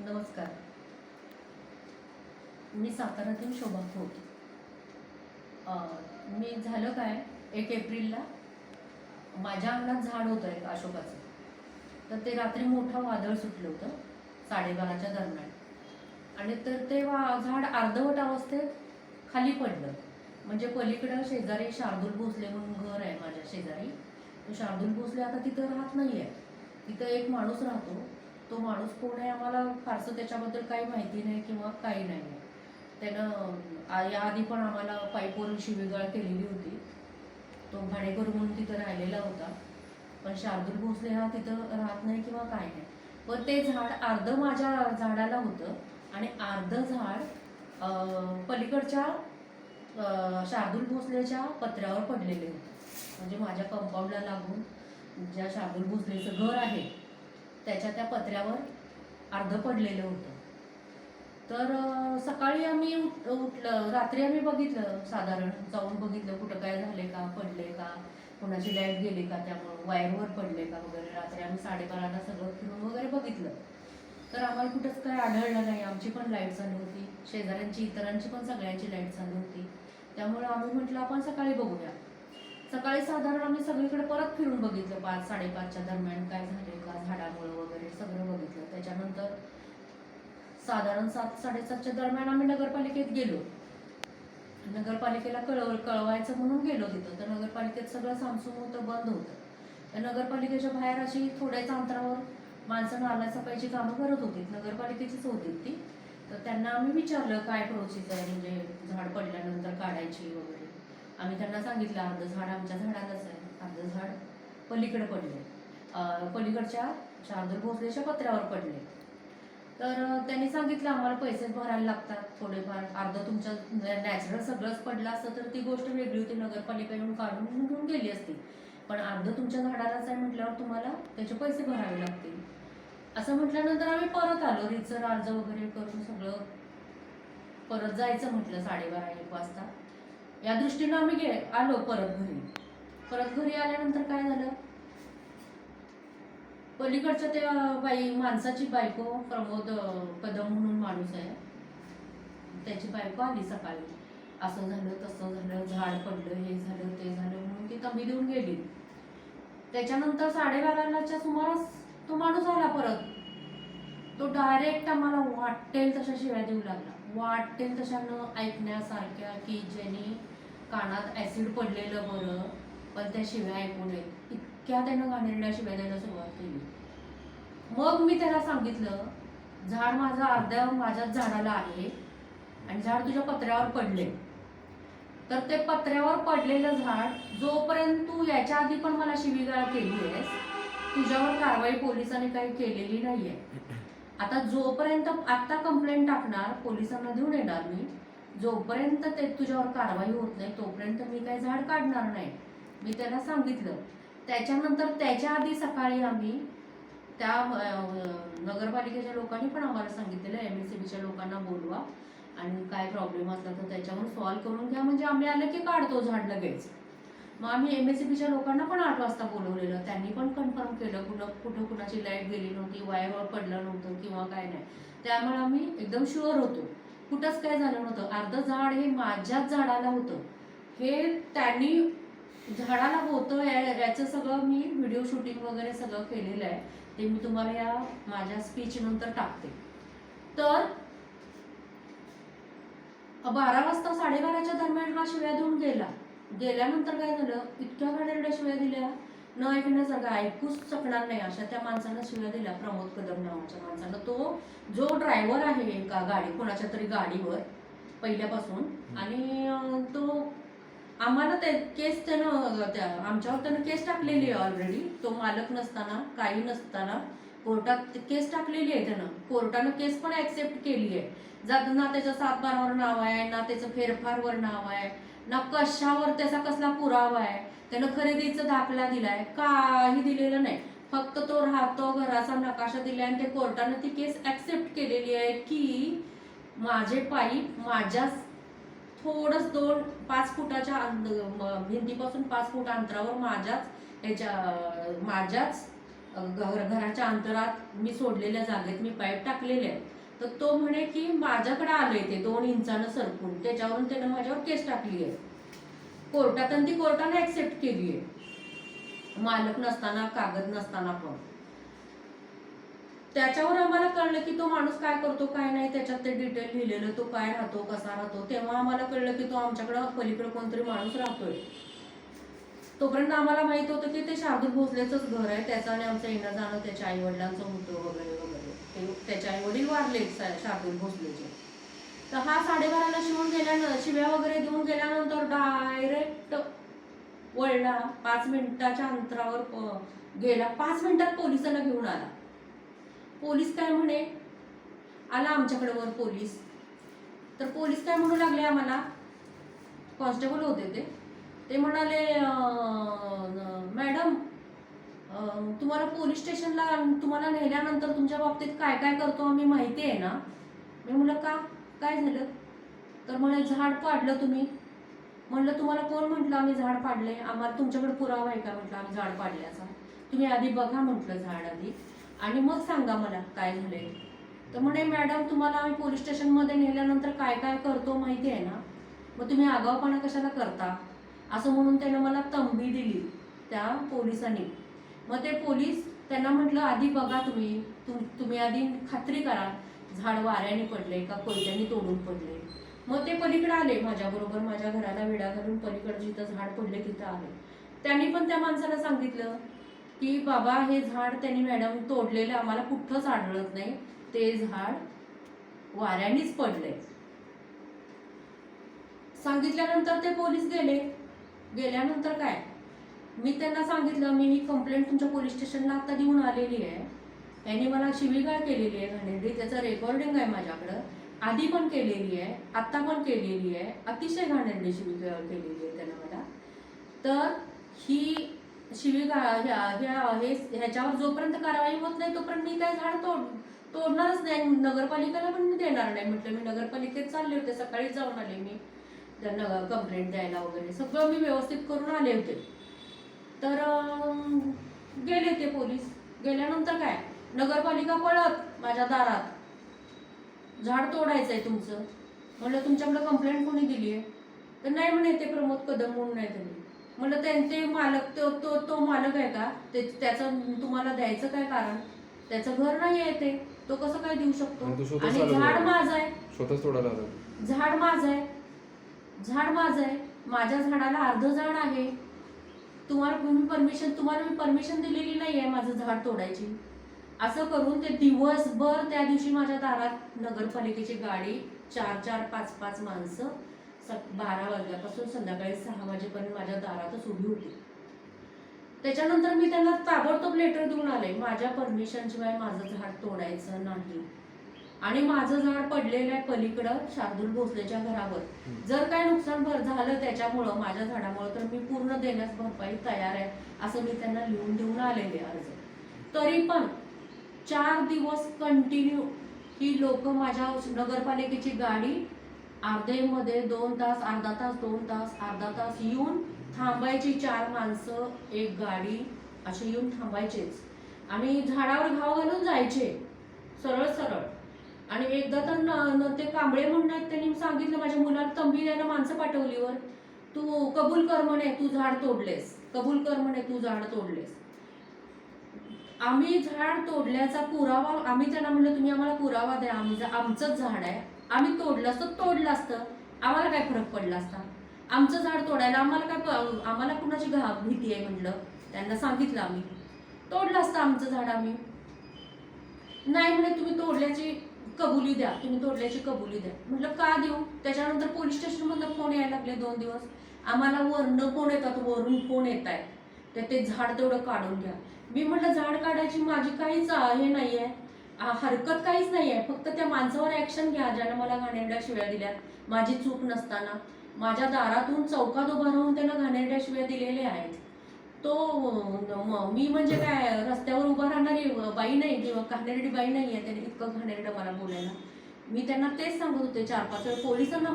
नमस्कार. मी साताऱ्यातून शोभा खोत. मी झालं काय, 1 एप्रिलला माझ्या अंगणात झाड होतं एक अशोकाचं. तर ते रात्री मोठं वादळ सुटलं होतं 12:30च्या दरम्यान. आणि तर ते झाड अर्धवट अवस्थेत खाली पडलं. म्हणजे पलीकडं शेजारी शार्दूल भोसले म्हणून घर आहे माझ्या शेजारी. तो शार्दूल भोसले आता तिथं राहत नाही आहे. तिथं एक माणूस राहतो. तो माणूस कोण आहे आम्हाला फारसं त्याच्याबद्दल काही माहिती नाही किंवा काही नाही आहे. त्यानं याआधी पण आम्हाला पाईपवरून शिवीगाळ केलेली होती. तो भाडेकरू म्हणून तिथं राहिलेला होता. पण शार्दूल भोसले हा तिथं राहत नाही किंवा काय नाही. पण ते झाड अर्ध माझ्या झाडाला होतं आणि अर्ध झाड पलीकडच्या शार्दूल भोसलेच्या पत्र्यावर पडलेले होते. म्हणजे माझ्या कंपाऊंडला लागून ज्या शार्दूल भोसलेचं घर आहे त्याच्या त्या पत्र्यावर अर्ध पडलेलं होतं. तर सकाळी आम्ही रात्री आम्ही बघितलं, साधारण जाऊन बघितलं कुठं काय झाले का, पडले का, कोणाची लाईट गेली का, त्यामुळं वायरवर पडले का वगैरे. रात्री आम्ही 12:30ला सगळं फिरून वगैरे बघितलं. तर आम्हाला कुठंच काय आढळलं नाही. आमची पण लाईट चालू होती, शेजाऱ्यांची इतरांची पण सगळ्यांची लाईट चालू होती. त्यामुळे आम्ही म्हटलं आपण सकाळी बघूया. सकाळी साधारण आम्ही सगळीकडे परत फिरून बघितलं 5-5:30च्या दरम्यान काय झाले का झाडामुळं वगैरे सगळं बघितलं. त्याच्यानंतर साधारण 7-7:30च्या दरम्यान आम्ही नगरपालिकेत गेलो. नगरपालिकेला कळवायचं म्हणून गेलो तिथं. तर नगरपालिकेत सगळं सामसूम होतं, बंद होतं. त्या नगरपालिकेच्या बाहेर अशी थोड्याच अंतरावर माणसं नाला सफाईची कामं करत होती. नगरपालिकेचीच होती ती. तर त्यांना आम्ही विचारलं काय प्रोसेस आहे, म्हणजे झाड पडल्यानंतर काढायची वगैरे. आम्ही त्यांना सांगितलं अर्ध झाड आमच्या झाडालाच आहे, अर्ध झाड पलीकडे पडले, पलीकडच्या शार्दूल भोसलेच्या पत्र्यावर पडले. तर त्यांनी सांगितलं आम्हाला पैसे भरायला लागतात थोडेफार. अर्ध तुमचं नॅचरल सगळंच पडलं असतं तर ती गोष्ट वेगळी होती, नगरपालिका येऊन काढून घेऊन गेली असती. पण अर्ध तुमच्या झाडालाच आहे म्हटल्यावर तुम्हाला त्याचे पैसे भरावे लागतील असं म्हटल्यानंतर आम्ही परत आलो. रीतसर अर्ज वगैरे करून सगळं परत जायचं म्हटलं 12:30-1 वाजता. या दृष्टीनं आम्ही आलो परत घरी. परत घरी आल्यानंतर काय झालं, पलीकडच्या त्या माणसाची बायको, प्रमोद कदम म्हणून माणूस आहे, त्याची बायको आली सकाळी. असं झालं तसं झालं, झाड पडलं, हे झालं ते झालं म्हणून ती तंबी देऊन गेली. त्याच्यानंतर 12:30च्या सुमारास तो माणूस आला परत. तो डायरेक्ट आम्हाला वाटेल तशा शिव्या देऊ लागला. वाटेल तशा न ऐकण्यासारख्या, की ज्यांनी कानात ऍसिड पडलेलं बरं पण त्या शिव्या ऐकू नयेत इतक्या त्यानं घाणेरड्या शिव्या द्यायला सुरुवात केली. मग मी त्याला सांगितलं झाड माझं अर्ध्या माझ्याच झाडाला आहे आणि झाड तुझ्या पत्र्यावर पडले. तर ते पत्र्यावर पडलेलं झाड जोपर्यंत तू याच्या आधी पण मला शिवीगाळ केली आहेस, तुझ्यावर कारवाई पोलिसांनी काही केलेली नाहीये. आता जोपर्यंत आता कंप्लेंट टाकणार, पोलिसांना देऊन येणार मी, जोपर्यंत ते तुझ्यावर कारवाई होत नाही तोपर्यंत मी काही झाड काढणार नाही, मी त्याला सांगितलं. त्याच्यानंतर त्याच्या आधी सकाळी आम्ही त्या नगरपालिकेच्या लोकांनी पण आम्हाला सांगितलेलं MSCBच्या लोकांना बोलवा आणि काय प्रॉब्लेम असला तर त्याच्यावर सॉल्व्ह करून घ्या, म्हणजे आम्ही आलं की काढतो झाड लगेच. मग आम्ही MSCBच्या लोकांना पण 8 वाजता बोलवलेलं. त्यांनी पण कन्फर्म केलं कुठं कुणाची लाईट गेली नव्हती, वायरवर पडलं नव्हतं किंवा काय नाही. त्यामुळे आम्ही एकदम शुअर होतो कुठंच काय झालं नव्हतं. अर्ध झाड हे माझ्याच झाडाला होतं, हे त्यांनी झाडाला होतं याचं सगळं मी व्हिडिओ शूटिंग वगैरे सगळं केलेलं आहे. ते मी तुम्हाला या माझ्या स्पीच नंतर टाकते. तर 12 वाजता 12:30च्या दरम्यान हा शिव्या देऊन गेल्यानंतर काय झालं, इतक्या घाणेरड्या शिव्या दिल्या न ऐकण्यासारखं, ऐकूच शकणार नाही अशा त्या माणसानं शिव्या दिल्या. प्रमोद कदम नावाच्या माणसानं, तो जो ड्रायव्हर आहे एका कोणाच्या तरी गाडीवर पहिल्यापासून, आणि तो आम्हाला ते केस त्यानं आमच्यावर त्यानं केस टाकलेली आहे ऑलरेडी. तो मालक नसताना, काही नसताना कोर्टात केस टाकलेली आहे त्यानं. कोर्टानं केस पण ऍक्सेप्ट केली आहे. ना त्याचं 7/12वर नाव आहे, ना त्याचं फेरफारवर नाव आहे, ना कशावर त्याचा कसला पुरावा आहे. त्यानं खरेदीचा दाखला दिलाय, काही दिलेलं नाही. फक्त तो राहतो घराचा नकाशा दिलाय आणि ते कोर्टानं ती केस ऍक्सेप्ट केलेली आहे की माझे पाईप माझ्याच थोडंच 5 फुटाच्या भिंतीपासून 5 फूट अंतरावर माझ्याच घराच्या अंतरात मी सोडलेल्या जागेत मी पाईप टाकलेले आहे. तर तो म्हणे की माझ्याकडे आलंय ते 2 इंचानं सरकून, त्याच्यावरून त्यानं माझ्यावर केस टाकली आहे कोर्टात, आणि ती कोर्टाने ऍक्सेप्ट केली आहे मालक नसताना, कागद नसताना पण. त्याच्यावर आम्हाला कळलं की तो माणूस काय करतो काय नाही, त्याच्यात ते डिटेल लिहिलेलं, तो काय राहतो कसा राहतो. तेव्हा आम्हाला कळलं की तो आमच्याकडं पलीकडे कोणतरी माणूस राहतोय. तोपर्यंत आम्हाला माहित होतं की ते शार्दूल भोसलेचंच घर आहे, त्याचं आणि आमचं येणं जाणं त्याच्या आई वडिलांचं होतं वगैरे वगैरे. त्याचे आई वडील वारले शार्दूल भोसलेचे. तर हा 12:30ला शिव्या वगैरे देऊन गेल्यानंतर डायरेक्ट वळला, 5 मिनिटाच्या अंतरावर गेला. 5 मिनिटात पोलिसांना घेऊन आला. पोलीस काय म्हणे, आला आमच्याकडे वर पोलीस. तर पोलीस काय म्हणू लागले आम्हाला, कॉन्स्टेबल होते ते म्हणाले मॅडम तुम्हाला पोलीस स्टेशनला तुम्हाला नेल्यानंतर तुमच्या बाबतीत काय काय करतो आम्ही माहिती आहे ना. मी म्हणलं का, काय झालं. तर म्हणे झाड पाडलं तुम्ही. म्हणलं तुम्हाला कोण म्हटलं आम्ही झाड पाडले, आम्हाला तुमच्याकडे पुरावा आहे का म्हटलं आम्ही झाड पाडल्याचा. तुम्ही आधी बघा म्हटलं झाड आधी, आणि मग सांगा मला काय झालंय. तर म्हणे मॅडम तुम्हाला आम्ही पोलीस स्टेशनमध्ये नेल्यानंतर काय काय करतो माहिती आहे ना, मग तुम्ही आगाऊपणा कशाला करता, असं म्हणून त्यानं मला तंबी दिली त्या पोलिसांनी. मग ते पोलीस त्यांना म्हटलं आधी बघा तुम्ही आधी खात्री करा झाड वाऱ्याने पडले का कोयत्याने तोडून पडले. मग ते पलीकडे आले माझ्याबरोबर, माझ्या घराला विडा घालून पलीकडे जिथं झाड पडले तिथं आले. त्यांनी पण त्या माणसाला सांगितलं की बाबा हे झाड त्यांनी मॅडम तोडलेलं आम्हाला कुठंच आढळत नाही, ते झाड वाऱ्यानेच पडले. सांगितल्यानंतर ते पोलीस गेल्यानंतर काय, मी त्यांना सांगितलं मी ही कंप्लेंट तुमच्या पोलीस स्टेशनला आता देऊन आलेली आहे, त्यांनी मला शिवीगाळ केलेली आहे घाणेरडी, त्याचं रेकॉर्डिंग आहे माझ्याकडं, आधी पण केलेली आहे आता पण केलेली आहे, अतिशय घाणेरडी शिवीगाळ केलेली आहे त्यानं मला. तर ही शिवीगाळ ह्याच्यावर जोपर्यंत कारवाई होत नाही तोपर्यंत मी काय झाड तोडणारच नाही, नगरपालिकेला पण मी देणार नाही म्हटलं. मी नगरपालिकेत चालले होते, सकाळीच जाऊन आले मी त्यांना कंप्लेंट द्यायला वगैरे, सगळं मी व्यवस्थित करून आले होते. तर गेले ते पोलीस. गेल्यानंतर काय, नगरपालिका पळत माझ्या दारात, झाड तोडायचंय तुमचं. म्हणलं तुमच्याकडे कंप्लेंट कोणी दिली आहे. तर नाही म्हणे ते प्रमोद कदम म्हणून नाही त्यांनी. म्हणलं त्यांचे मालक तो मालक आहे का, त्याचं तुम्हाला द्यायचं काय कारण, त्याचं घर नाही आहे ते, तो कसं काय देऊ शकतो. आणि झाड माझं आहे, स्वतःच तोडायला झाड माझं आहे, झाड माझं आहे, माझ्या झाडाला अर्ध झाड आहे. तुम्हाला मी परमिशन दिलेली नाही आहे माझं झाड तोडायची. असं करून ते दिवसभर त्या दिवशी माझ्या दारात नगरपालिकेची गाडी 4-4, 5-5 माणसं 12 वाजल्यापासून संध्याकाळी 6 वाजेपर्यंत माझ्या दारातच उभी होती. त्याच्यानंतर मी त्यांना ताबडतोब लेटर देऊन आले, माझ्या परमिशन शिवाय माझं झाड तोडायचं नाही. आणि माझं झाड पडलेलं आहे पलीकडं शार्दूल भोसलेच्या घरावर. जर काय नुकसान झालं त्याच्यामुळं माझ्या झाडामुळं तर मी पूर्ण देण्यास भरपाई तयार आहे, असं मी त्यांना लिहून देऊन आलेले अर्ज. तरी पण 4 दिवस कंटिन्यू ही लोक माझ्या नगरपालिकेची गाडी अर्ध्यामध्ये 2 तास, अर्धा तास, 2 तास, अर्धा तास येऊन थांबायची. 4 माणसं 1 गाडी असे येऊन थांबायचेच, आणि झाडावर घाव घालून जायचे सरळ सरळ. आणि एकदा तर ते कांबळे म्हणून आहेत, त्यांनी सांगितलं माझ्या मुलाला तंबी द्यायला माणसं पाठवलीवर, तू कबूल कर म्हणे तू झाड तोडलेस, कबूल कर म्हणे तू झाड तोडलेस. आम्ही झाड तोडल्याचा पुरावा, आम्ही त्यांना म्हणलं तुम्ही आम्हाला पुरावा द्या, आमचंच झाड आहे, आम्ही तोडलं असतं, आम्हाला काय फरक पडला असता, आमचं झाड तोडायला आम्हाला कुणाची भीती आहे म्हटलं. त्यांना सांगितलं आम्ही तोडलं असतं आमचं झाड. आम्ही नाही म्हणे तुम्ही तोडल्याची कबुली द्या, तुम्ही तोडल्याची कबुली द्या. म्हटलं का देऊ. त्याच्यानंतर पोलीस स्टेशनमधनं फोन यायला लागले 2 दिवस, आम्हाला वरनं फोन येतात, वरून फोन येत आहे ते झाड तेवढं काढून घ्या. मी म्हटलं झाड काढायची माझी काहीच हे नाही आहे, हरकत काहीच नाही आहे, फक्त त्या माणसावर ऍक्शन घ्या ज्यानं मला घाणेरड्या शिव्या दिल्या. माझी चूक नसताना माझ्या दारातून चौकात उभा राहून त्यानं घाणेरड्या शिव्या दिलेल्या आहेत. तो मी म्हणजे काय रस्त्यावर उभा राहणारी बाई नाही किंवा घाणेरडी बाई नाही आहे त्याने इतकं घाणेरडं मला बोलायला. मी त्यांना तेच सांगत होते 4-5 वेळ. पोलिसांना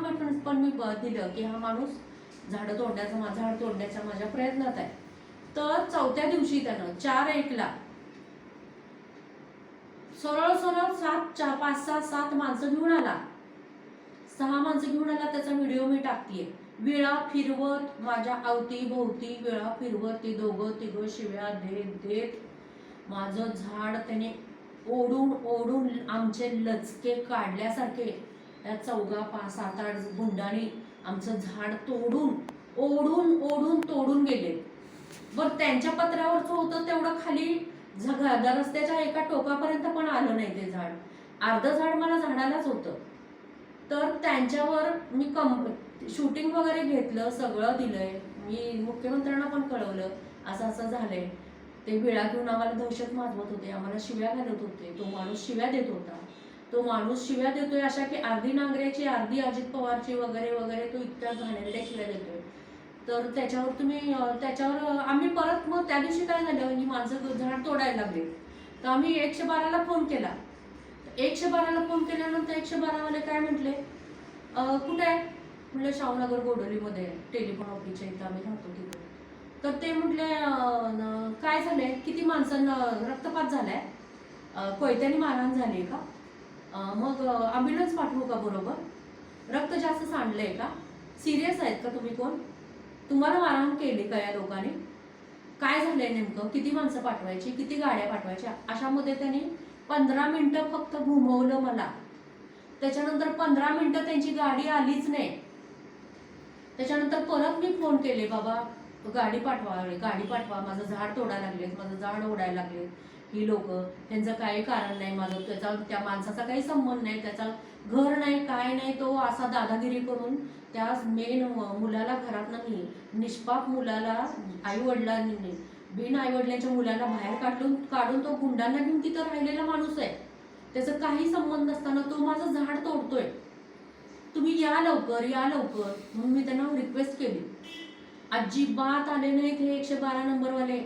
पण मी दिलं की हा माणूस झाड तोडण्याच्या माझ्या प्रयत्नात आहे. तर 4थ्या दिवशी त्यानं 4:01ला सरळ सरळ 5 6 7 माणसं घेऊन आला, 6 माणसं घेऊन आला. त्याचा व्हिडिओ मी टाकतीये. विळा फिरवत माझ्या अवतीभोवती विळा फिरवत ते दोघं तिघं शिव्या देत देत माझं झाड त्याने ओढून ओढून आमचे लचके काढल्यासारखे त्या 7-8 गुंडांनी आमचं झाड तोडून ओढून ओढून तोडून गेले. बरं, त्यांच्या पत्र्यावरच होतं तेवढं खाली रस्त्याच्या एका टोकापर्यंत पण आलं नाही ते झाड. अर्धं झाड मला झाडालाच होतं. तर त्यांच्यावर मी शूटिंग वगैरे घेतलं, सगळं दिलंय. मी मुख्यमंत्र्यांना पण कळवलं असं असं झालंय. ते विळा घेऊन आम्हाला दहशत माजवत होते, आम्हाला शिव्या घालत होते. तो माणूस शिव्या देत होता. तो माणूस शिव्या देतोय अशा की अर्धी नांगऱ्याची, अर्धी अजित पवारची वगैरे वगैरे. तो इतक्या घाणेरड्या शिव्या देतोय. तर त्याच्यावर आम्ही परत मग त्या दिवशी काय झालं, ही माणसं झाड तोडायला लागली. तर आम्ही 112ला फोन केला. 112ला फोन केल्यानंतर 112 वाले काय म्हटले, कुठे आहे म्हटलं, शाहूनगर गोडोलीमध्ये टेलिफोन ऑफिसच्या इथं आम्ही राहतो तिथे. तर ते म्हटले काय झालंय, किती माणसांना रक्तपात झालाय, कोयत्याने मारहाण झाली का, मग ॲम्ब्युलन्स पाठवू का बरोबर, रक्त जास्त सांडलंय का, सिरियस आहेत का तुम्ही, कोण तुम्हाला मारहाण केली का या लोकांनी, काय झालंय नेमकं, किती माणसं पाठवायची, किती गाड्या पाठवायच्या. अशामध्ये त्यांनी 15 मिनिटं फक्त घुमवलं मला. त्याच्यानंतर 15 मिनिटं त्यांची गाडी आलीच नाही. त्याच्यानंतर परत मी फोन केले, बाबा गाडी पाठवा, माझं झाड तोडायला लागलेत, माझं झाड ओढायला लागलेत ही लोक, त्यांचं काही कारण नाही, माझं त्या माणसाचा काही संबंध नाही, त्याचा घर नाही काय नाही. तो असा दादागिरी करून त्या मेन मुलाला घरात नाही, निष्पाप मुलाला आईवडिलांनी बिन आईवडिलांच्या मुलाला बाहेर काढून तो गुंडांना घेऊन तिथं राहिलेला माणूस आहे. त्याचा काही संबंध नसताना तो माझं झाड तोडतोय. तुम्ही या लवकर म्हणून मी त्यांना रिक्वेस्ट केली. अजिबात आले नाहीत हे 112 नंबरवाले.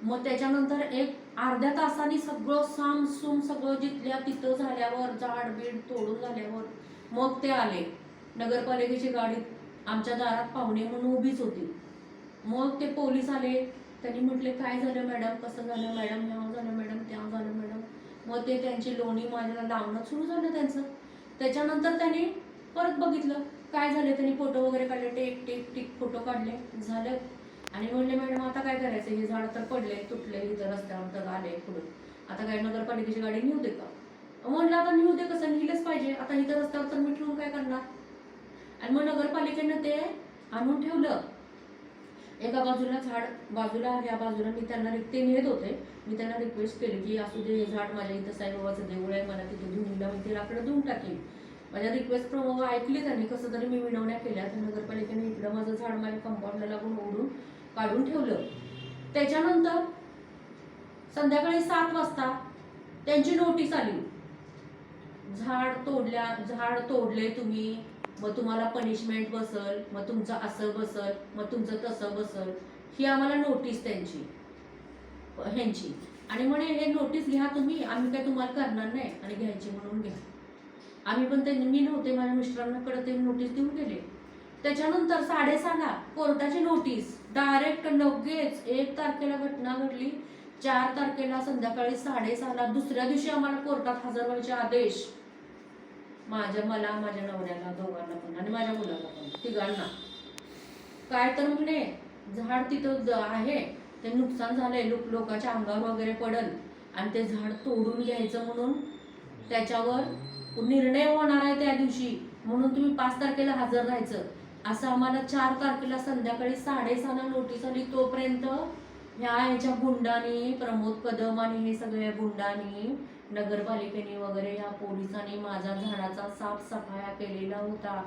मग त्याच्यानंतर एक अर्ध्या तासाने सगळं सामसूम सगळं जिथल्या तिथं झाल्यावर, झाड बीड तोडून झाल्यावर मग ते आले. नगरपालिकेची गाडी आमच्या दारात पाहुणे म्हणून उभीच होती. मग ते पोलीस आले. त्यांनी म्हटले, काय झालं मॅडम, कसं झालं मॅडम, ह्या झालं मॅडम, त्या झालं मॅडम. मग ते त्यांची लोणी माझ्याला लावणं सुरू झालं त्यांचं. त्याच्यानंतर त्यांनी परत बघितलं काय झालं, त्यांनी फोटो वगैरे काढले, टिक फोटो काढले, झालं. आणि म्हणले, मॅडम आता काय करायचं, हे झाड तर पडले तुटले इथं रस्त्यावर तर आले पुढे, आता काय नगरपालिकेची गाडी नेऊ दे का. म्हणलं आता नेऊ दे कसं, नेलंच पाहिजे, आता इथं रस्त्यावर तर मी ठेवून काय करणार. आणि मग नगरपालिकेनं ते आणून ठेवलं एका बाजूला झाड, ह्या बाजूला मी त्यांना ते नेत होते. मी त्यांना रिक्वेस्ट केली की असू दे, हे झाड माझ्या इथं साईबाबाचं देऊळ आहे, मला तिथे घेऊन मी ते लाकडं देऊन टाकेन. माझ्या रिक्वेस्ट प्रमाणे ऐकली त्यांनी. कसं तरी मी विनवण्या केल्या. तर नगरपालिकेने इकडं माझं झाड माझ्या कंपाऊंडला लागून ओढून काढून ठेवलं. त्याच्यानंतर संध्याकाळी 7 वाजता त्यांची नोटीस आली, झाड तोडले तुम्ही, मग तुम्हाला पनिशमेंट बसल, मग तुमचं असं बसल, मग तुमचं तसं बसल. ही आम्हाला नोटीस त्यांची ह्यांची. आणि म्हणे हे नोटीस घ्या तुम्ही, आम्ही काय तुम्हाला करणार नाही, आणि घ्यायची म्हणून घ्या. आम्ही पण मी नव्हते, माझ्या मिस्टरांकडे ते नोटीस देऊन गेले. त्याच्यानंतर 6:30ला कोर्टाची नोटीस डायरेक्ट लगेच 1 तारखेला घटना घडली, 4 तारखेला संध्याकाळी 6:30ला दुसऱ्या दिवशी आम्हाला कोर्टात हजर व्हायचे आदेश. मला, माझ्या नवऱ्याला, दोघांना पण, आणि माझ्या मुलाला पण, तिघांना. काय तर म्हणे झाड तिथं आहे, ते नुकसान झालंय, लोकांच्या अंगावर वगैरे पडल, आणि ते झाड तोडून घ्यायचं म्हणून त्याच्यावर निर्णय होणार आहे त्या दिवशी, म्हणून तुम्ही 5 तारखेला हजर राहायचं, असं आम्हाला 4 तारखेला संध्याकाळी 6:30ला नोटीस आली. तोपर्यंत ह्याच्या गुंडांनी, प्रमोद कदम आणि हे सगळ्या गुंडांनी, नगरपालिकेने वगैरे या पोलिसांनी माझ्या झाडाचा साफसफाया केलेला होता.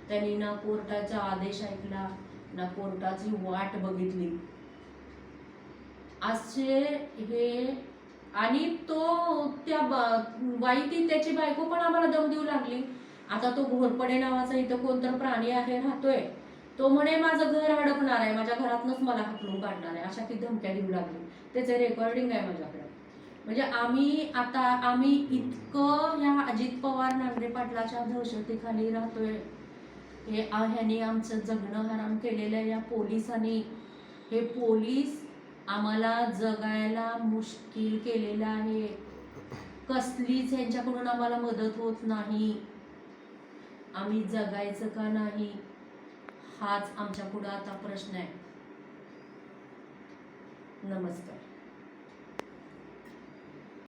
त्यांनी ना कोर्टाचा आदेश ऐकला, ना कोर्टाची वाट बघितली. असे हे. आणि तो त्या बाई त्याची बायको पण आम्हाला दम देऊ लागली. आता तो घोरपडे नावाचा इथं कोणतर प्राणी आहे राहतोय, तो म्हणे माझं घर हडपणार आहे, माझ्या घरातनच मला हाकलून काढणार आहे, अशा ती धमक्या देऊ लागली. त्याचं रेकॉर्डिंग आहे माझ्याकडे. म्हणजे आम्ही इतकं ह्या अजित पवार नांगरे पाटलाच्या दहशतीखाली राहतोय. ह्याने आमचं जगणं हराम केलेलं या पोलिसांनी. हे पोलीस आम्हाला जगायला मुश्किल केलेलं आहे. कसलीच यांच्याकडून आम्हाला मदत होत नाही. आम्ही जगायचं का नाही हाच आमच्या पुढे आता प्रश्न आहे. नमस्कार.